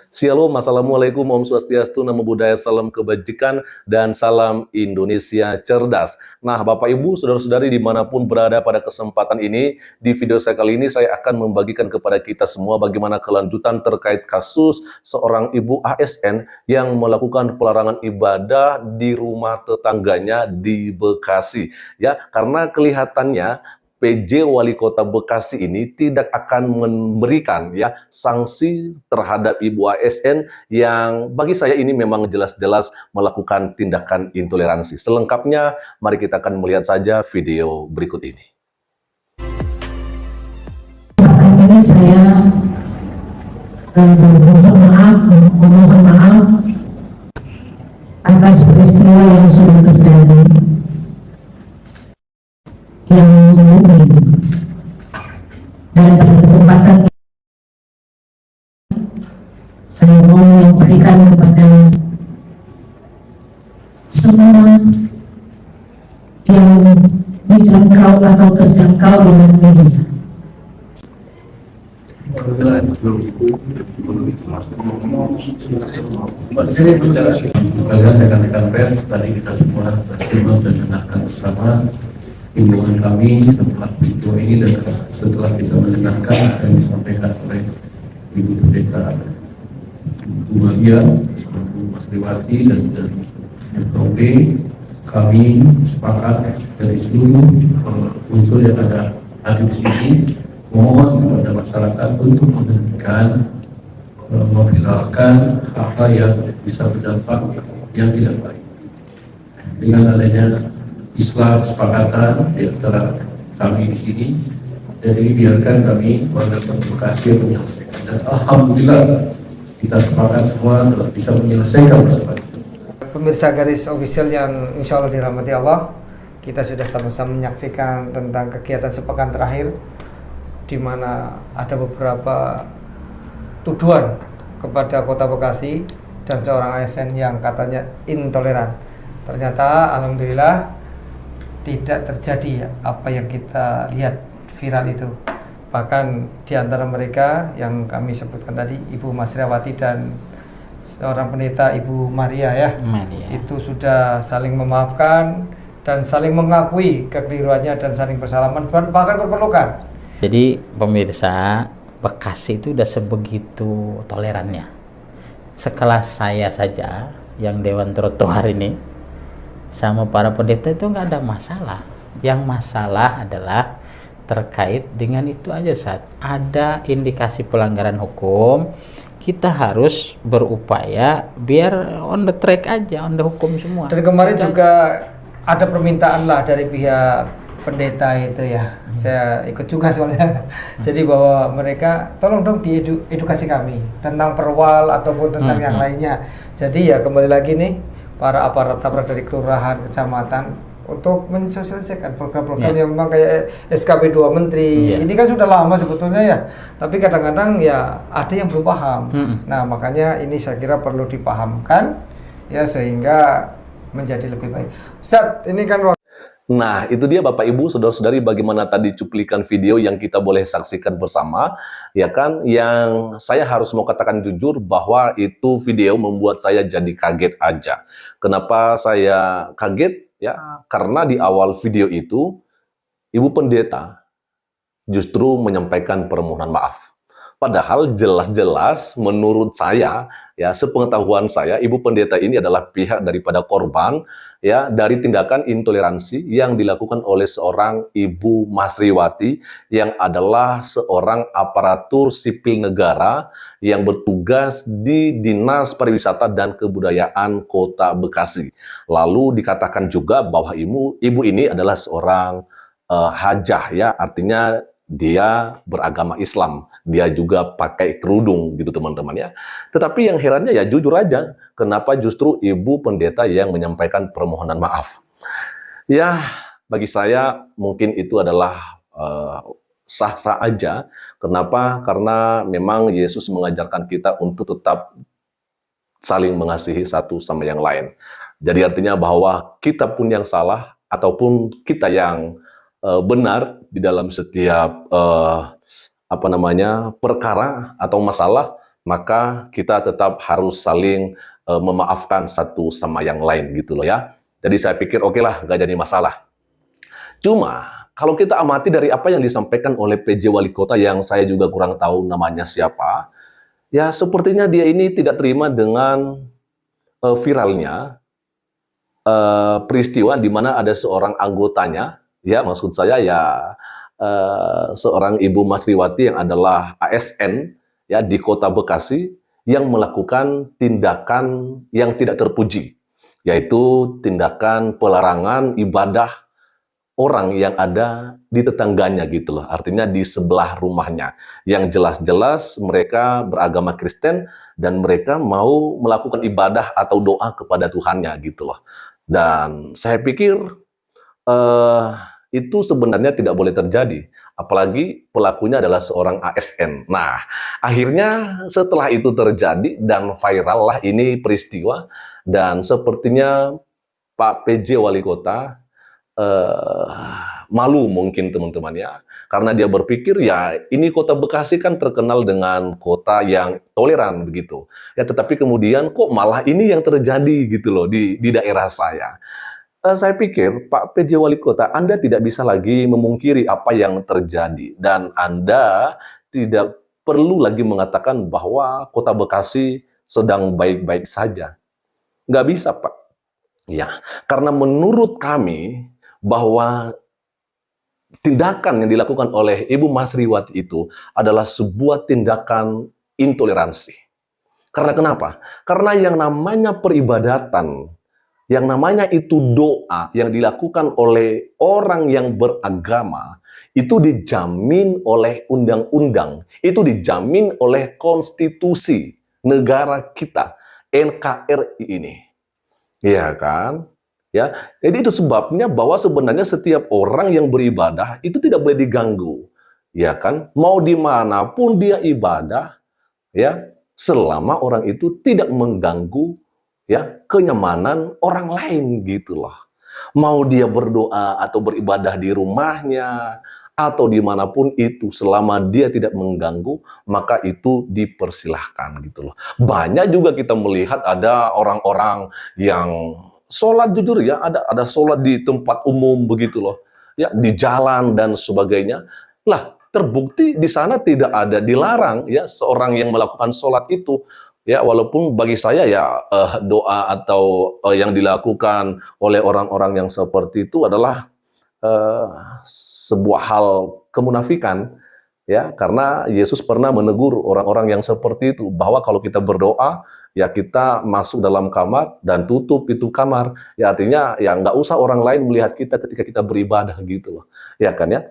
Shalom, Assalamualaikum, Om Swastiastu, Namo Buddhaya, salam kebajikan, dan salam Indonesia cerdas. Nah, Bapak Ibu, saudara-saudari dimanapun berada pada kesempatan ini, di video saya kali ini saya akan membagikan kepada kita semua bagaimana kelanjutan terkait kasus seorang ibu ASN yang melakukan pelarangan ibadah di rumah tetangganya di Bekasi. Ya, karena kelihatannya PJ Wali Kota Bekasi ini tidak akan memberikan ya sanksi terhadap ibu ASN yang bagi saya ini memang jelas-jelas melakukan tindakan intoleransi. Selengkapnya mari kita akan melihat saja video berikut ini. Ini saya memohon maaf atas peristiwa yang sudah terjadi, yang dan pada kesempatan ini saya mau menyampaikan kepada semua yang dijangkau atau terjangkau dengan media. Sebagai rekan-rekan pers, tadi kita semua bersimak dan mendengarkan bersama himbauan kami setelah video ini dan setelah kita mendengarkan yang disampaikan oleh Ibu Pendeta Ibu Maria, Ibu Mas Riwati dan dari OB, kami sepakat dari seluruh unsur yang ada di sini mohon kepada masyarakat untuk menghentikan memviralkan hal-hal yang bisa berdampak yang tidak baik. Dengan adanya Islam kesepakatan di antara kami di sini, jadi biarkan kami warga Bekasi menyelesaikan. Dan alhamdulillah kita sepakat semua telah bisa menyelesaikan masalah itu. Pemirsa Garis Official yang insya Allah dirahmati Allah, kita sudah sama-sama menyaksikan tentang kegiatan sepekan terakhir, di mana ada beberapa tuduhan kepada Kota Bekasi dan seorang ASN yang katanya intoleran. Ternyata alhamdulillah tidak terjadi apa yang kita lihat viral itu. Bahkan di antara mereka yang kami sebutkan tadi, Ibu Mas Riwati dan seorang pendeta Ibu Maria ya, itu sudah saling memaafkan dan saling mengakui kekeliruannya dan saling bersalaman, bahkan berpelukan. Jadi pemirsa, Bekasi itu udah sebegitu tolerannya. Sekelas saya saja yang Dewan Trotoar ini sama para pendeta itu nggak ada masalah. Yang masalah adalah terkait dengan itu aja, saat ada indikasi pelanggaran hukum, kita harus berupaya biar on the track aja, on the hukum semua. Dan kemarin juga ada permintaan lah dari pihak pendeta itu ya, saya ikut juga soalnya. Jadi bahwa mereka tolong dong diedukasi kami tentang perwal ataupun tentang yang lainnya. Jadi ya kembali lagi nih para aparat dari kelurahan, kecamatan untuk mensosialisasikan program-program yang memang kayak SKP 2 Menteri. Ini kan sudah lama sebetulnya ya, tapi kadang-kadang ya ada yang belum paham. Nah makanya ini saya kira perlu dipahamkan ya sehingga menjadi lebih baik. Ustaz, ini kan Nah, itu dia Bapak Ibu, saudara-saudari, bagaimana tadi cuplikan video yang kita boleh saksikan bersama, ya kan, yang saya harus mau katakan jujur bahwa itu video membuat saya jadi kaget aja. Kenapa saya kaget? Ya, karena di awal video itu, Ibu Pendeta justru menyampaikan permohonan maaf. Padahal jelas-jelas menurut saya, ya sepengetahuan saya, Ibu Pendeta ini adalah pihak daripada korban ya dari tindakan intoleransi yang dilakukan oleh seorang Ibu Mas Riwati yang adalah seorang aparatur sipil negara yang bertugas di Dinas Pariwisata dan Kebudayaan Kota Bekasi. Lalu dikatakan juga bahwa ibu ini adalah seorang hajah ya, artinya dia beragama Islam, dia juga pakai kerudung gitu teman-teman ya. Tetapi yang herannya ya jujur aja, kenapa justru Ibu Pendeta yang menyampaikan permohonan maaf? Ya, bagi saya mungkin itu adalah sah-sah aja. Kenapa? Karena memang Yesus mengajarkan kita untuk tetap saling mengasihi satu sama yang lain. Jadi artinya bahwa kita pun yang salah ataupun kita yang benar di dalam setiap perkara atau masalah, maka kita tetap harus saling memaafkan satu sama yang lain gitu loh ya. Jadi saya pikir oke lah, nggak jadi masalah. Cuma kalau kita amati dari apa yang disampaikan oleh PJ Wali Kota yang saya juga kurang tahu namanya siapa, ya sepertinya dia ini tidak terima dengan viralnya peristiwa di mana ada seorang anggotanya, ya maksud saya ya seorang Ibu Masriwati yang adalah ASN ya di Kota Bekasi yang melakukan tindakan yang tidak terpuji, yaitu tindakan pelarangan ibadah orang yang ada di tetangganya gitu loh, artinya di sebelah rumahnya, yang jelas-jelas mereka beragama Kristen dan mereka mau melakukan ibadah atau doa kepada Tuhannya gitu loh. Dan saya pikir itu sebenarnya tidak boleh terjadi, apalagi pelakunya adalah seorang ASN. Nah, akhirnya setelah itu terjadi dan viral lah ini peristiwa, dan sepertinya Pak PJ Wali Kota malu mungkin teman-teman ya, karena dia berpikir ya ini Kota Bekasi kan terkenal dengan kota yang toleran begitu ya, tetapi kemudian kok malah ini yang terjadi gitu loh di daerah saya. Saya pikir Pak PJ Wali Kota, Anda tidak bisa lagi memungkiri apa yang terjadi, dan Anda tidak perlu lagi mengatakan bahwa Kota Bekasi sedang baik-baik saja. Nggak bisa, Pak. Ya, karena menurut kami bahwa tindakan yang dilakukan oleh Ibu Masriwati itu adalah sebuah tindakan intoleransi. Karena kenapa? Karena yang namanya peribadatan, yang namanya itu doa yang dilakukan oleh orang yang beragama, itu dijamin oleh undang-undang, itu dijamin oleh konstitusi negara kita, NKRI ini. Iya kan? Ya, jadi itu sebabnya bahwa sebenarnya setiap orang yang beribadah itu tidak boleh diganggu, ya kan? Mau dimanapun dia ibadah, ya, selama orang itu tidak mengganggu, ya, kenyamanan orang lain gitu loh. Mau dia berdoa atau beribadah di rumahnya atau dimanapun itu, selama dia tidak mengganggu, maka itu dipersilahkan gitu loh. Banyak juga kita melihat ada orang-orang yang sholat, jujur ya, ada sholat di tempat umum begitu loh, ya, di jalan dan sebagainya. Lah, terbukti di sana tidak ada dilarang ya seorang yang melakukan sholat itu. Ya, walaupun bagi saya ya doa atau yang dilakukan oleh orang-orang yang seperti itu adalah sebuah hal kemunafikan. Ya, karena Yesus pernah menegur orang-orang yang seperti itu bahwa kalau kita berdoa, ya kita masuk dalam kamar dan tutup itu kamar. Ya artinya ya nggak usah orang lain melihat kita ketika kita beribadah gitu loh. Ya kan ya.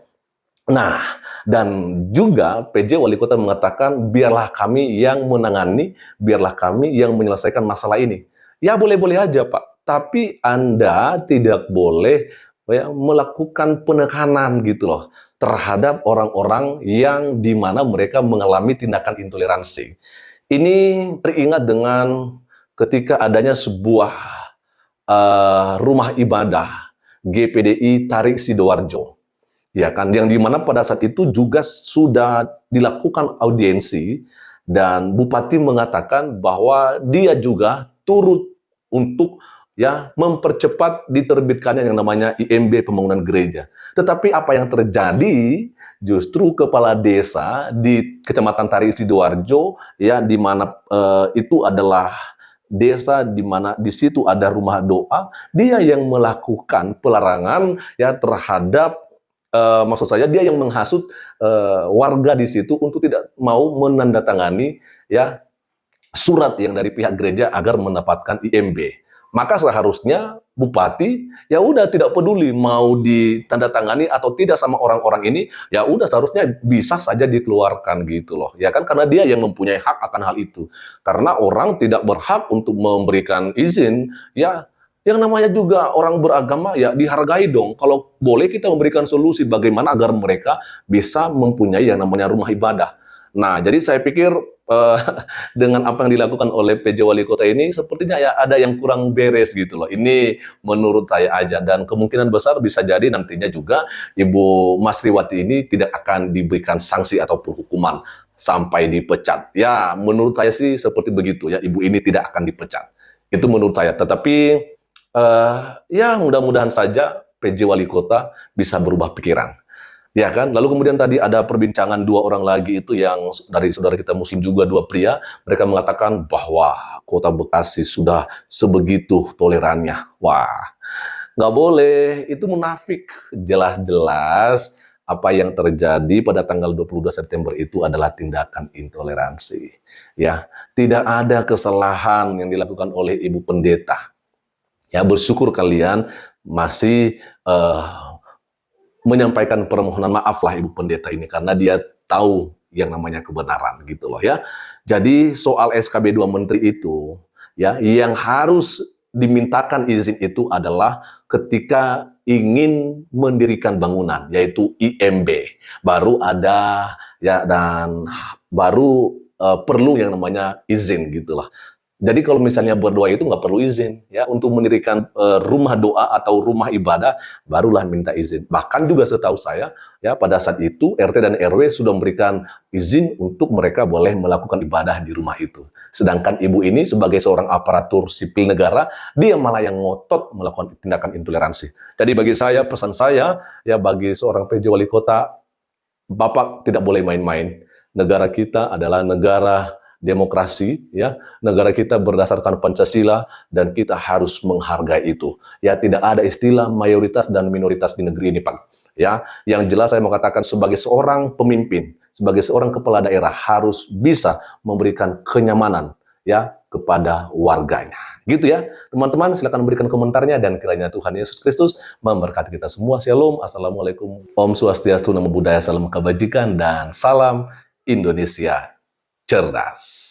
Nah, dan juga PJ Wali Kota mengatakan biarlah kami yang menangani, biarlah kami yang menyelesaikan masalah ini. Ya boleh-boleh aja Pak, tapi Anda tidak boleh ya, melakukan penekanan gitu loh terhadap orang-orang yang di mana mereka mengalami tindakan intoleransi. Ini teringat dengan ketika adanya sebuah rumah ibadah GPDI Tarik Sidoarjo, ya kan, yang di mana pada saat itu juga sudah dilakukan audiensi dan Bupati mengatakan bahwa dia juga turut untuk ya mempercepat diterbitkannya yang namanya IMB pembangunan gereja. Tetapi apa yang terjadi, justru kepala desa di Kecamatan Tarik Sidoarjo ya, di mana itu adalah desa di mana di situ ada rumah doa, dia yang melakukan pelarangan ya terhadap maksud saya dia yang menghasut warga di situ untuk tidak mau menandatangani ya surat yang dari pihak gereja agar mendapatkan IMB. Maka seharusnya Bupati ya udah tidak peduli mau ditandatangani atau tidak sama orang-orang ini, ya udah seharusnya bisa saja dikeluarkan gitu loh. Ya kan, karena dia yang mempunyai hak akan hal itu. Karena orang tidak berhak untuk memberikan izin, ya yang namanya juga orang beragama ya dihargai dong. Kalau boleh kita memberikan solusi bagaimana agar mereka bisa mempunyai yang namanya rumah ibadah. Nah, jadi saya pikir dengan apa yang dilakukan oleh PJ Wali Kota ini sepertinya ya ada yang kurang beres gitu loh. Ini menurut saya aja, dan kemungkinan besar bisa jadi nantinya juga Ibu Masriwati ini tidak akan diberikan sanksi ataupun hukuman. sampai dipecat. Ya, menurut saya sih seperti begitu ya, ibu ini tidak akan dipecat. Itu menurut saya. Tetapi ya mudah-mudahan saja PJ Wali Kota bisa berubah pikiran. Ya kan? Lalu kemudian tadi ada perbincangan dua orang lagi itu yang dari saudara kita muslim juga, dua pria. Mereka mengatakan bahwa Kota Bekasi sudah sebegitu tolerannya. Wah, nggak boleh, itu munafik. Jelas-jelas apa yang terjadi pada tanggal 22 September itu adalah tindakan intoleransi. Ya, tidak ada kesalahan yang dilakukan oleh Ibu Pendeta. Ya, bersyukur kalian masih menyampaikan permohonan maaf lah Ibu Pendeta ini, karena dia tahu yang namanya kebenaran gitu loh ya. Jadi soal SKB 2 Menteri itu ya, yang harus dimintakan izin itu adalah ketika ingin mendirikan bangunan, yaitu IMB. Baru ada ya, dan baru perlu yang namanya izin gitulah. Jadi kalau misalnya berdoa itu nggak perlu izin ya, untuk mendirikan rumah doa atau rumah ibadah barulah minta izin. Bahkan juga setahu saya ya, pada saat itu RT dan RW sudah memberikan izin untuk mereka boleh melakukan ibadah di rumah itu. Sedangkan ibu ini sebagai seorang aparatur sipil negara, dia malah yang ngotot melakukan tindakan intoleransi. Jadi bagi saya, pesan saya ya, bagi seorang PJ Wali Kota, Bapak tidak boleh main-main. Negara kita adalah negara demokrasi ya, negara kita berdasarkan Pancasila dan kita harus menghargai itu. Ya, tidak ada istilah mayoritas dan minoritas di negeri ini, Pak. Ya, yang jelas saya mau katakan, sebagai seorang pemimpin, sebagai seorang kepala daerah harus bisa memberikan kenyamanan ya kepada warganya. Gitu ya. Teman-teman, silakan berikan komentarnya, dan kiranya Tuhan Yesus Kristus memberkati kita semua. Shalom. Assalamualaikum. Om Swastiastu, Namo Buddhaya, salam kebajikan, dan salam Indonesia cerdas.